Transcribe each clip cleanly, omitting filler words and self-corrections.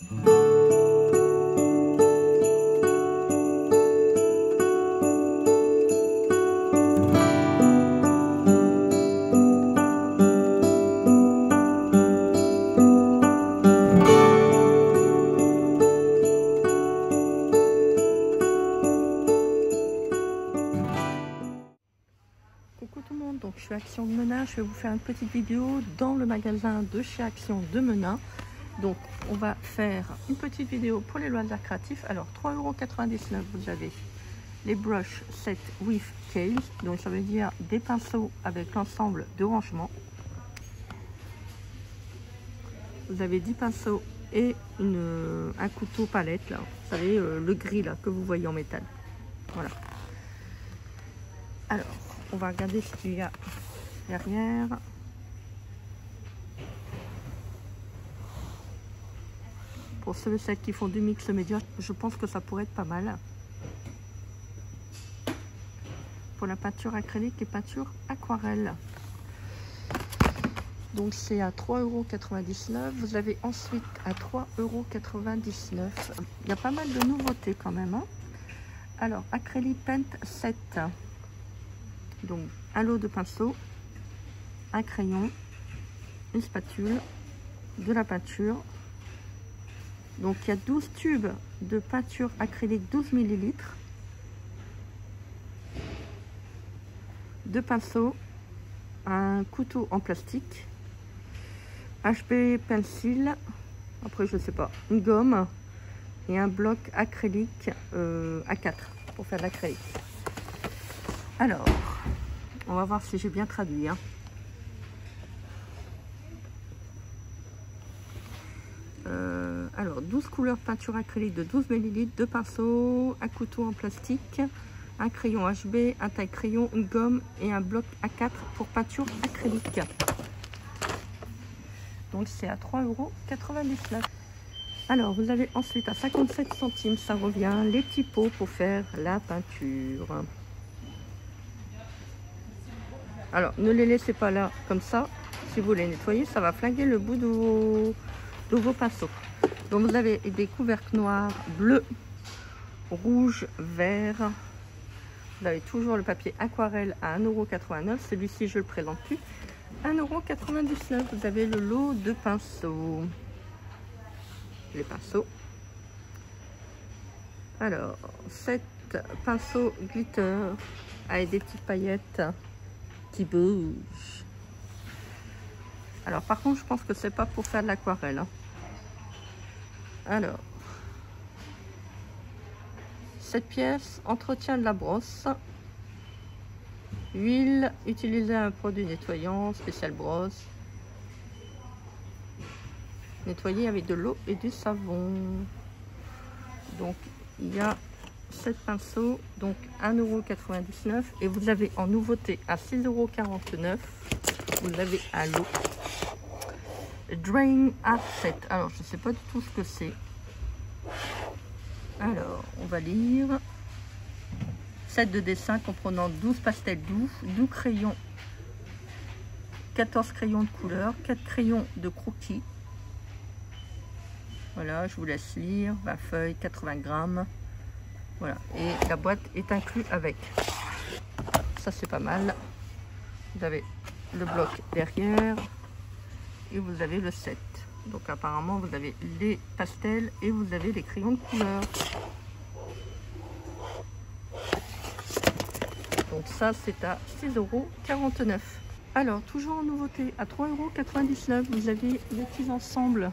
Coucou tout le monde, donc je suis Action de Menin, je vais vous faire une petite vidéo dans le magasin de chez Action de Menin. Donc on va faire une petite vidéo pour les loisirs créatifs. Alors 3,99 €, vous avez les brush set with case, donc ça veut dire des pinceaux avec l'ensemble de rangement. Vous avez 10 pinceaux et un couteau palette là, vous savez le gris là que vous voyez en métal. Voilà. Alors on va regarder ce qu'il y a derrière. Pour ceux et celles qui font du mix média, je pense que ça pourrait être pas mal. Pour la peinture acrylique et peinture aquarelle. Donc c'est à 3,99 €. Vous avez ensuite à 3,99 €. Il y a pas mal de nouveautés quand même. Hein. Alors, Acrylic Paint Set. Donc un lot de pinceaux, un crayon, une spatule, de la peinture. Donc il y a 12 tubes de peinture acrylique 12 ml, 2 pinceaux, un couteau en plastique, HB pencil, après je sais pas, une gomme et un bloc acrylique A4 pour faire de l'acrylique. Alors, on va voir si j'ai bien traduit. Hein. Alors, 12 couleurs peinture acrylique de 12 ml, 2 pinceaux, un couteau en plastique, un crayon HB, un taille-crayon, une gomme et un bloc A4 pour peinture acrylique. Donc, c'est à 3,99 €. Alors, vous avez ensuite à 57 centimes, ça revient, les petits pots pour faire la peinture. Alors, ne les laissez pas là comme ça. Si vous les nettoyez, ça va flinguer le bout de vos pinceaux. Donc, vous avez des couvercles noirs, bleus, rouge, vert. Vous avez toujours le papier aquarelle à 1,89 €. Celui-ci, je ne le présente plus. 1,99 €. Vous avez le lot de pinceaux. Les pinceaux. Alors, 7 pinceaux glitter avec des petites paillettes qui bougent. Alors, par contre, je pense que c'est pas pour faire de l'aquarelle. Hein. Alors, 7 pièces, entretien de la brosse, huile, utiliser un produit nettoyant, spécial brosse, nettoyer avec de l'eau et du savon. Donc, il y a 7 pinceaux, donc 1,99 € et vous avez en nouveauté à 6,49 €, vous avez à l'eau. Drain Art Set. Alors, je ne sais pas du tout ce que c'est. Alors, on va lire. Set de dessin comprenant 12 pastels doux, 12 crayons, 14 crayons de couleur, 4 crayons de croquis. Voilà, je vous laisse lire. 20 feuilles, 80 grammes. Voilà, et la boîte est inclue avec. Ça, c'est pas mal. Vous avez le bloc derrière. Et vous avez le set. Donc apparemment vous avez les pastels et vous avez les crayons de couleur. Donc ça c'est à 6,49 €. Alors toujours en nouveauté à 3,99 €, vous avez les petits ensembles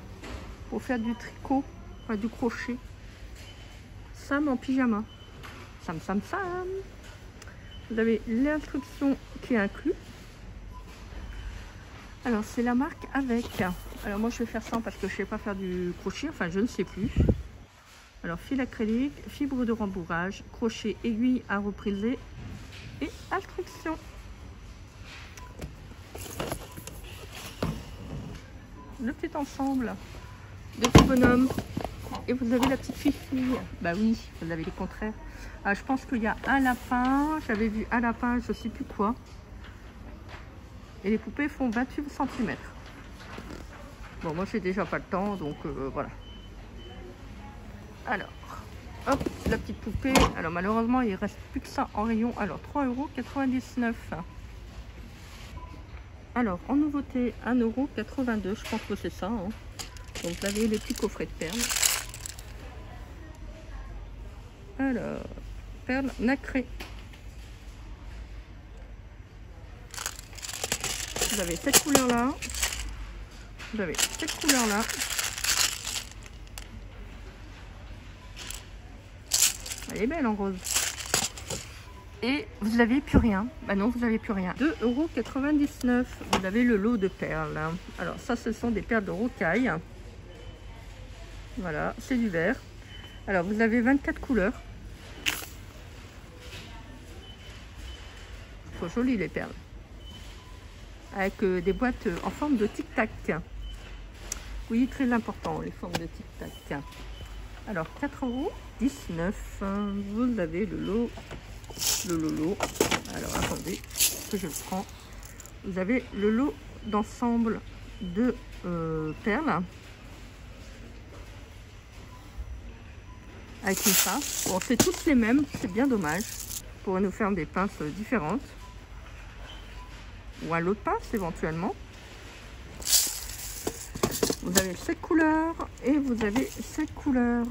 pour faire du tricot, enfin du crochet. Sam en pyjama. Sam Sam Sam. Vous avez l'instruction qui est inclue. Alors c'est la marque Avec. Alors moi je vais faire ça parce que je ne sais pas faire du crochet, enfin je ne sais plus. Alors fil acrylique, fibre de rembourrage, crochet, aiguille à repriser et instruction. Le petit ensemble de petits bonhommes. Et vous avez la petite fille. Bah oui, vous avez les contraires. Ah, je pense qu'il y a un lapin, j'avais vu un lapin, je ne sais plus quoi. Et les poupées font 28 cm. Bon, moi j'ai déjà pas le temps, donc voilà. Alors, hop, la petite poupée. Alors malheureusement, il reste plus que ça en rayon. Alors 3,99 €. Alors en nouveauté, 1,82 €. Je pense que c'est ça. Hein. Donc vous avez les petits coffrets de perles. Alors, perles nacrées. Vous avez cette couleur là. Vous avez cette couleur là. Elle est belle en rose. Et vous n'avez plus rien. Bah non, vous n'avez plus rien. 2,99 €. Vous avez le lot de perles. Alors ça, ce sont des perles de rocaille. Voilà, c'est du vert. Alors vous avez 24 couleurs. Trop jolies les perles. Avec des boîtes en forme de tic-tac. Oui, très important, les formes de tic-tac. Alors 4,19 €. Vous avez le lot. Alors attendez que je le prends. Vous avez le lot d'ensemble de perles avec une pince. Bon, c'est toutes les mêmes, c'est bien dommage. On pourrait nous faire des pinces différentes ou un lot de pinces éventuellement. Vous avez cette couleur et vous avez cette couleur.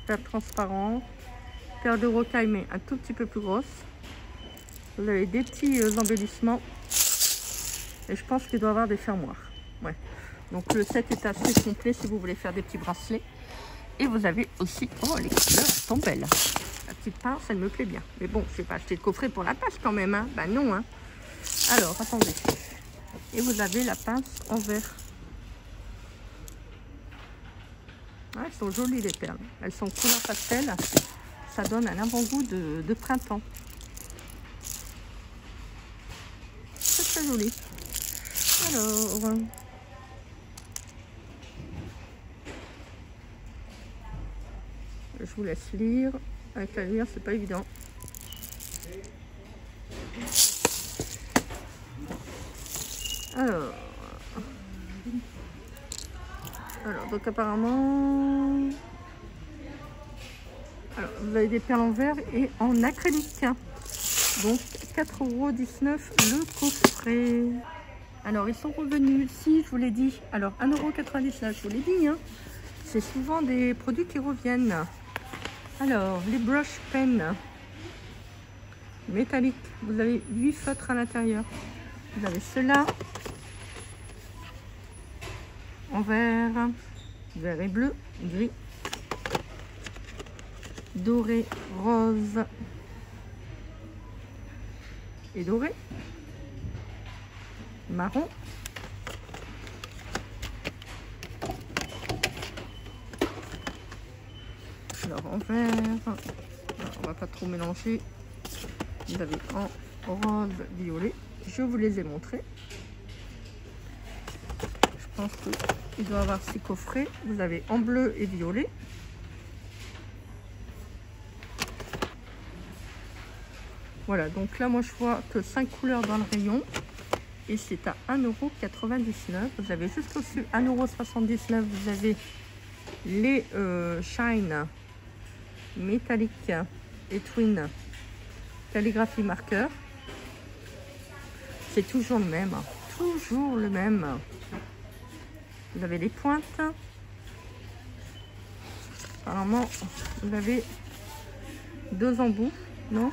Perle transparente, perle de rocaille mais un tout petit peu plus grosse. Vous avez des petits embellissements et je pense qu'il doit y avoir des fermoirs. Ouais. Donc le set est assez complet si vous voulez faire des petits bracelets. Et vous avez aussi, oh les couleurs sont belles. La petite pince, elle me plaît bien. Mais bon, je vais pas acheter le coffret pour la pince quand même. Hein. Bah non. Hein. Alors attendez. Et vous avez la pince en vert. Ouais, elles sont jolies les perles. Elles sont couleur pastel. Ça donne un avant-goût de printemps. C'est très joli. Alors, je vous laisse lire. Avec la lumière, c'est pas évident. Alors, donc apparemment, alors, vous avez des perles en verre et en acrylique. Donc 4,19 € le coffret. Alors ils sont revenus, si je vous l'ai dit. Alors 1,99 €, je vous l'ai dit. Hein. C'est souvent des produits qui reviennent. Alors les brush pens métalliques. Vous avez 8 feutres à l'intérieur. Vous avez ceux-là. En vert, vert et bleu, gris, doré, rose et doré, marron, alors en vert, alors, on va pas trop mélanger, vous avez en rose, violet, je vous les ai montrés. Je pense qu'il doit y avoir 6 coffrets. Vous avez en bleu et violet. Voilà, donc là, moi, je vois que 5 couleurs dans le rayon. Et c'est à 1,99 €. Vous avez juste au-dessus 1,79 €. Vous avez les Shine métalliques et Twin calligraphie marqueur. C'est toujours le même. Toujours le même. Vous avez les pointes. Apparemment, vous avez 2 embouts, non?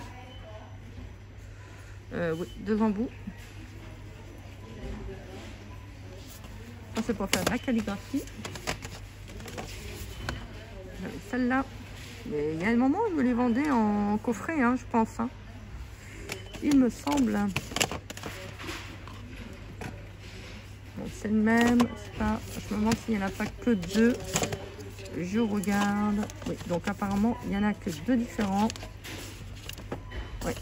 Oui, 2 embouts. Ça, c'est pour faire de la calligraphie. Vous avez celle-là. Mais il y a un moment, ils me les vendaient en coffret, hein, je pense. Hein. Il me semble. C'est le même, pas, je me demande s'il n'y en a pas que 2. Je regarde. Oui, donc apparemment, il n'y en a que 2 différents. Oui.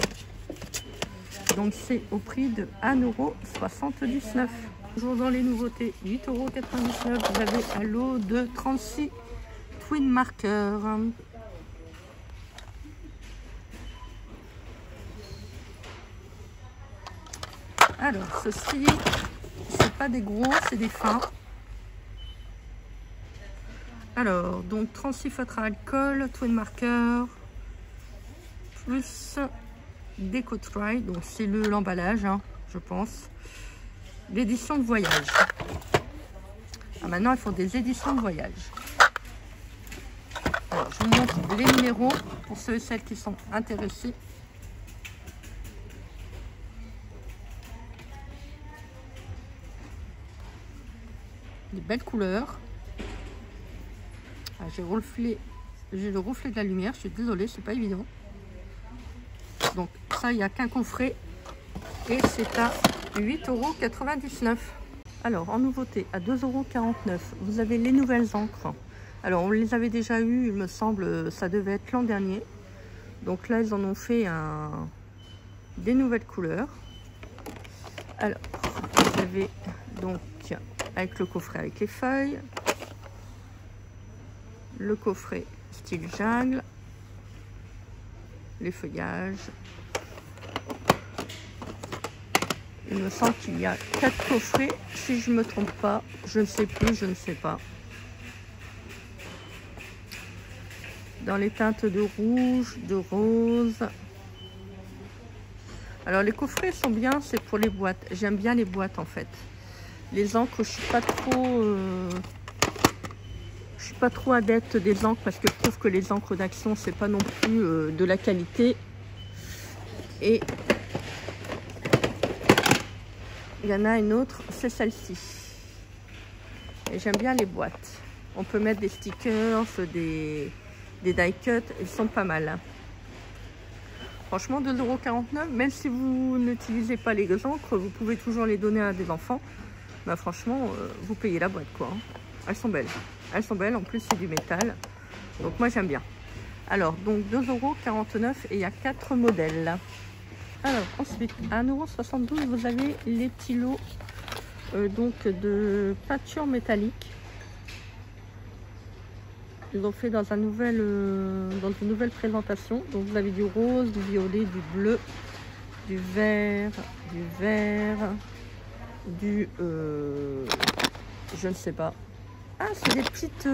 Donc c'est au prix de 1,79 €. Toujours dans les nouveautés, 8,99 €. Vous avez un lot de 36 Twin marqueurs. Alors, ceci, c'est pas des gros, c'est des fins. Alors, donc 36 feutres à alcool, twin marker, plus déco try, donc c'est l'emballage, hein, je pense. L'édition de voyage. Ah, maintenant, ils font des éditions de voyage. Alors, je vous montre les numéros pour ceux et celles qui sont intéressés. Des belles couleurs. Ah, j'ai le reflet de la lumière, je suis désolée, c'est pas évident. Donc ça, il n'y a qu'un coffret et c'est à 8,99 €. Alors en nouveauté, à 2,49 €, vous avez les nouvelles encres. Alors on les avait déjà eues, il me semble, ça devait être l'an dernier. Donc là, ils en ont fait des nouvelles couleurs. Alors, vous avez donc avec le coffret avec les feuilles, le coffret style jungle, les feuillages. Il me semble qu'il y a 4 coffrets, si je ne me trompe pas. Je ne sais plus, je ne sais pas. Dans les teintes de rouge, de rose. Alors les coffrets sont bien, c'est pour les boîtes. J'aime bien les boîtes en fait. Les encres, je suis pas trop adepte des encres parce que je trouve que les encres d'Action, c'est pas non plus de la qualité. Et il y en a une autre, c'est celle-ci. Et j'aime bien les boîtes. On peut mettre des stickers, des die cuts, ils sont pas mal. Franchement, 2,49 €, même si vous n'utilisez pas les encres, vous pouvez toujours les donner à des enfants. Bah franchement, vous payez la boîte quoi. Elles sont belles. Elles sont belles, en plus c'est du métal. Donc moi j'aime bien. Alors, donc 2,49 € et il y a 4 modèles. Alors ensuite, à 1,72 €, vous avez les petits lots donc de peinture métallique. Ils l'ont fait dans une nouvelle présentation. Donc vous avez du rose, du violet, du bleu, du vert, du je ne sais pas. Ah, c'est des petites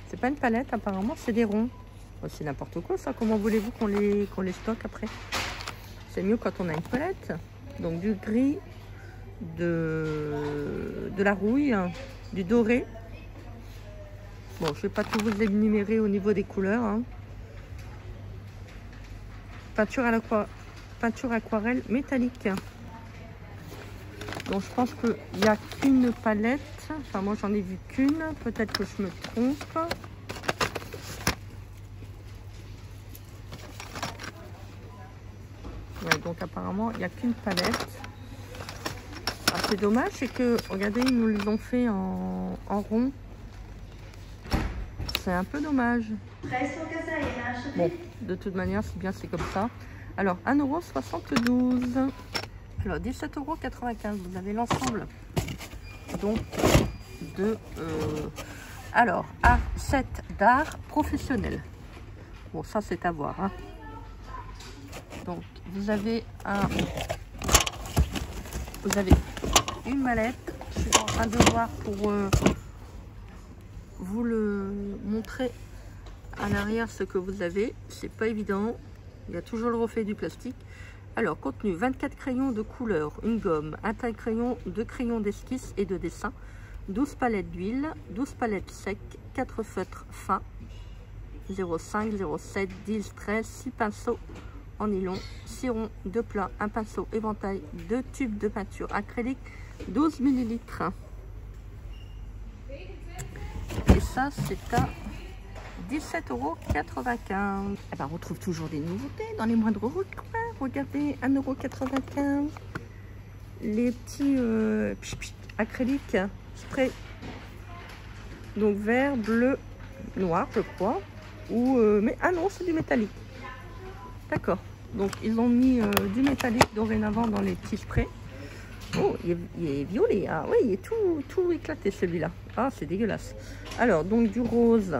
c'est pas une palette apparemment, c'est des ronds. Oh, c'est n'importe quoi ça. Comment voulez-vous qu'on les stocke après? C'est mieux quand on a une palette. Donc du gris, de la rouille, du doré. Bon, je vais pas tout vous énumérer au niveau des couleurs, hein. Peinture aquarelle métallique. Donc je pense qu'il n'y a qu'une palette. Enfin moi j'en ai vu qu'une. Peut-être que je me trompe. Ouais, donc apparemment il n'y a qu'une palette. Ah, c'est dommage, c'est que regardez, ils nous les ont fait en rond. C'est un peu dommage. Bon, de toute manière, c'est bien, c'est comme ça. Alors, 1,72 €. Alors, 17,95 €. Vous avez l'ensemble. Donc, de... alors, set d'art professionnel. Bon, ça, c'est à voir. Hein. Donc, vous avez une mallette. Je suis en train de voir pour... vous le montrer à l'arrière ce que vous avez. C'est pas évident, il y a toujours le reflet du plastique. Alors contenu: 24 crayons de couleur, une gomme, un taille-crayon, 2 crayons d'esquisse et de dessin, 12 palettes d'huile, 12 palettes secs, 4 feutres fins, 0,5, 0,7, 10, 13, 6 pinceaux en nylon, 6 ronds, 2 plats, un pinceau éventail, 2 tubes de peinture acrylique, 12 ml. Et ça, c'est à 17,95 €. Eh ben, on retrouve toujours des nouveautés dans les moindres recoins. Regardez, 1,95 €. Les petits acryliques spray. Donc vert, bleu, noir, je crois. Ou mais ah non, c'est du métallique. D'accord. Donc ils ont mis du métallique dorénavant dans les petits sprays. Oh, il est violet. Ah oui, il est tout éclaté celui-là. Ah, c'est dégueulasse. Alors, donc du rose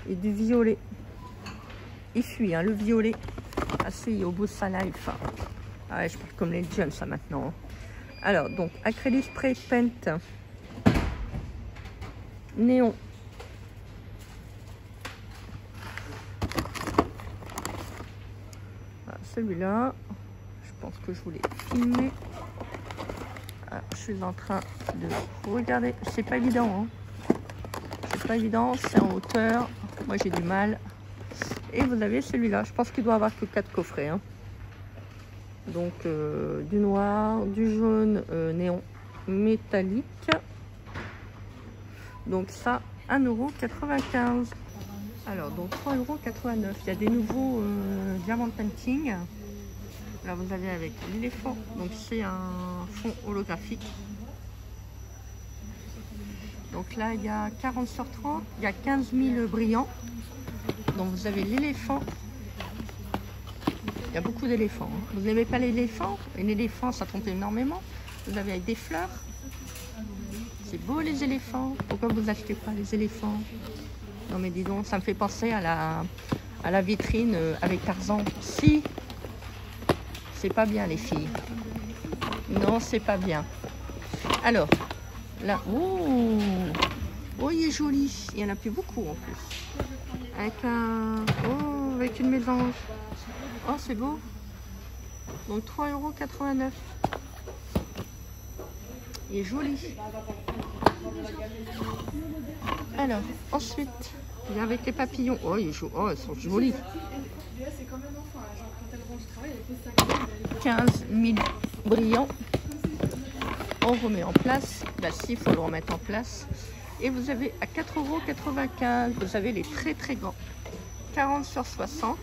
et du violet. il fuit, hein, le violet. Ah si, au bout de sa life. Ah ouais, je parle comme les jeunes, ça, maintenant. Alors, donc, acrylique spray paint. Néon. Ah, celui-là, je pense que je voulais filmer. Ah, je suis en train de regarder. C'est pas évident, hein. C'est pas évident, c'est en hauteur. Moi, j'ai du mal. Et vous avez celui-là. Je pense qu'il doit avoir que 4 coffrets, hein. Donc, du noir, du jaune néon métallique. Donc ça, 1,95 €. Alors, donc 3,89 €. Il y a des nouveaux diamant painting. Là, vous avez avec l'éléphant. Donc, c'est un fond holographique. Donc là, il y a 40 sur 30. Il y a 15 000 brillants. Donc, vous avez l'éléphant. Il y a beaucoup d'éléphants, hein. Vous n'aimez pas l'éléphant? Un éléphant, ça trompe énormément. Vous avez avec des fleurs. C'est beau, les éléphants. Pourquoi vous achetez pas les éléphants? Non mais dis donc, ça me fait penser à la vitrine avec Tarzan. Si, c'est pas bien les filles. Non, c'est pas bien. Alors, là, oh, il est joli. Il y en a plus beaucoup en plus. Avec une mésange. Oh, c'est beau. Donc 3,89 €. Il est joli. Alors, ensuite, il y a avec les papillons. Oh, ils sont jolis. 15 000 brillants. On remet en place. Bah si, il faut le remettre en place. Et vous avez à 4,95 €. Vous avez les très très grands. 40 sur 60.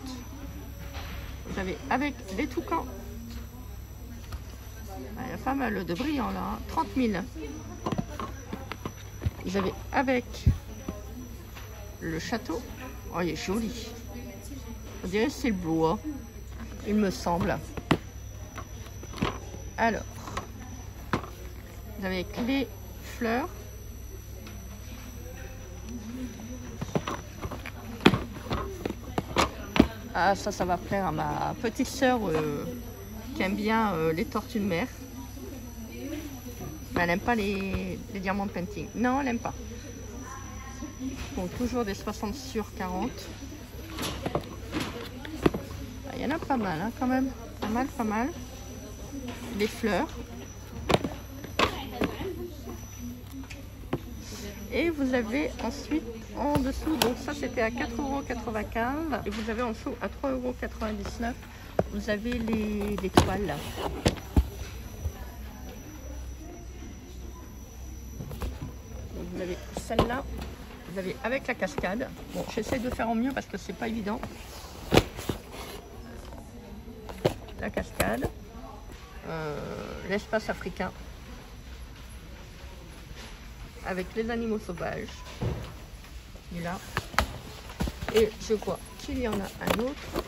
Vous avez avec les toucans. Il y a pas mal de brillants là, hein. 30 000. Vous avez avec le château. Oh, il est joli. On dirait que c'est le bois, il me semble. Alors, vous avez avec les fleurs. Ah, ça va plaire à ma petite sœur qui aime bien les tortues de mer. Mais elle n'aime pas les diamants painting. Non, elle n'aime pas. Donc, toujours des 60 sur 40. Il y en a pas mal, hein, quand même. Pas mal. Des fleurs. Et vous avez ensuite en dessous, donc ça c'était à 4,95 € et vous avez en dessous à 3,99 €. Vous avez les toiles là. Vous avez celle-là, vous avez avec la cascade. Bon, j'essaie de faire en mieux parce que c'est pas évident. La cascade, l'espace africain. Avec les animaux sauvages. Et là. Et je vois qu'il y en a un autre.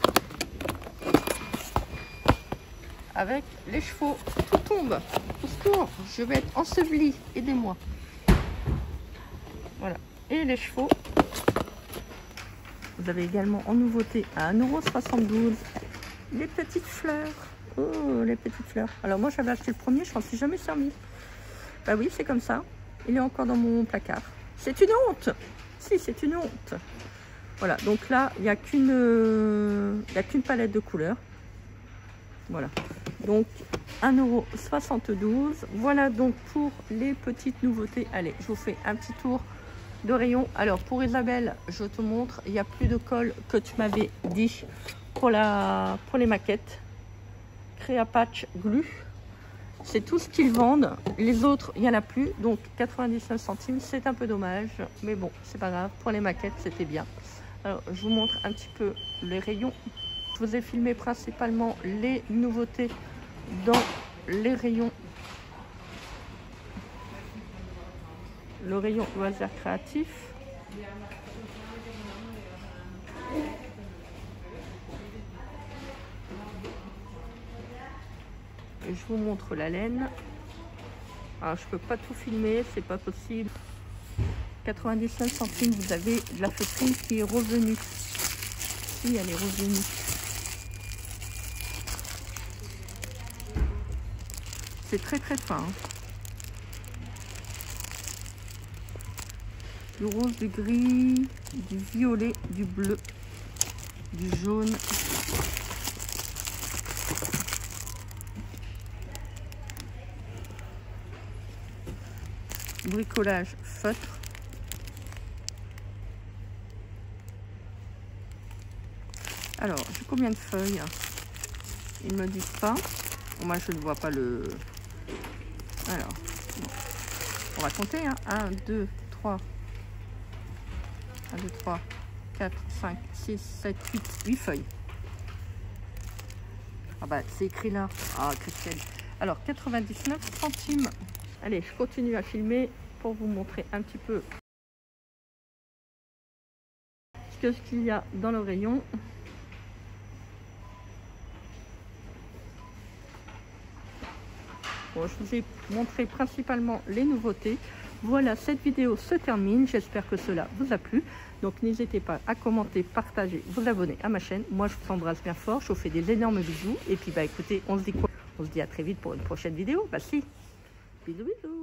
Avec les chevaux. Tout tombe. Au secours, je vais être ensevelie. Aidez-moi. Voilà. Et les chevaux. Vous avez également en nouveauté à 1,72 €. Les petites fleurs. Oh, les petites fleurs. Alors moi j'avais acheté le premier, je m'en suis jamais servi. Bah oui, c'est comme ça. Il est encore dans mon placard. C'est une honte. Si, c'est une honte. Voilà, donc là, il n'y a qu'une palette de couleurs. Voilà. Donc, 1,72 €. Voilà donc pour les petites nouveautés. Allez, je vous fais un petit tour de rayon. Alors, pour Isabelle, je te montre, il n'y a plus de colle que tu m'avais dit pour les maquettes. Créapatch Glue. C'est tout ce qu'ils vendent. Les autres, il n'y en a plus. Donc 99 centimes, c'est un peu dommage. Mais bon, c'est pas grave. Pour les maquettes, c'était bien. Alors, je vous montre un petit peu les rayons. Je vous ai filmé principalement les nouveautés dans les rayons. Le rayon loisirs créatifs. Et je vous montre la laine. Alors, je peux pas tout filmer, c'est pas possible. 99 centimes, vous avez de la feutrine qui est revenue. il y a les roses unis. C'est très très fin. Hein. Du rose, du gris, du violet, du bleu, du jaune. Bricolage feutre. Alors, j'ai combien de feuilles? Ils me disent pas. Bon, moi, je ne vois pas le... Alors, bon. On va compter. Hein. 1, 2, 3. 1, 2, 3, 4, 5, 6, 7, 8 feuilles. Ah bah, c'est écrit là. Ah, Christelle. Alors, 99 centimes. Allez, je continue à filmer pour vous montrer un petit peu ce qu'il y a dans le rayon. Bon, je vous ai montré principalement les nouveautés. Voilà, cette vidéo se termine. J'espère que cela vous a plu. Donc, n'hésitez pas à commenter, partager, vous abonner à ma chaîne. Moi, je vous embrasse bien fort. Je vous fais des énormes bisous. Et puis, bah, écoutez, on se dit quoi? On se dit à très vite pour une prochaine vidéo. Bah, si. Bisous, bisous.